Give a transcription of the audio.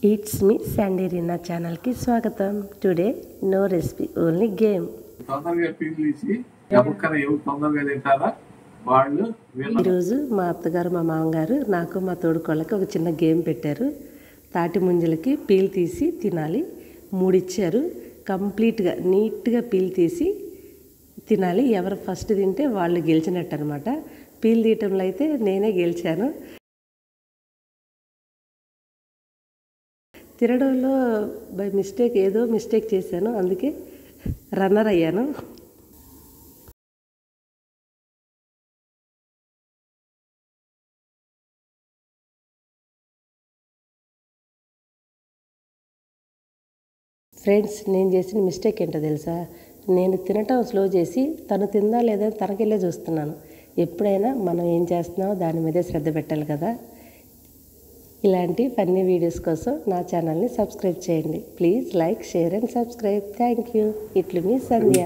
It's me Sunday Reena ఛానల్కి స్వాగతం. Today no recipe, only game. ఈరోజు మా అత్తగారు మా మామగారు నాకు మా తోడుకోళ్ళకి ఒక చిన్న గేమ్ పెట్టారు. తాటి ముంజలకి పీల్ తీసి తినాలి. 3 ఇచ్చారు. కంప్లీట్గా నీట్గా పీల్ తీసి తినాలి. ఎవరు ఫస్ట్ తింటే వాళ్ళు గెలిచినట్టు అనమాట. పీల్ తీయటంలో అయితే నేనే గెలిచాను. తినడంలో బై మిస్టేక్ ఏదో మిస్టేక్ చేశాను, అందుకే రన్నర్ అయ్యాను. ఫ్రెండ్స్, నేను చేసిన మిస్టేక్ ఏంటో తెలుసా? నేను తినటం స్లో చేసి తను తిందా లేదా తనకెళ్ళే చూస్తున్నాను. ఎప్పుడైనా మనం ఏం చేస్తున్నామో దాని మీదే శ్రద్ధ పెట్టాలి కదా. ఇలాంటి ఫన్నీ వీడియోస్ కోసం నా ఛానల్ని సబ్స్క్రైబ్ చేయండి. Please like, share and subscribe. Thank you. ఇట్లు మీ సంధ్య.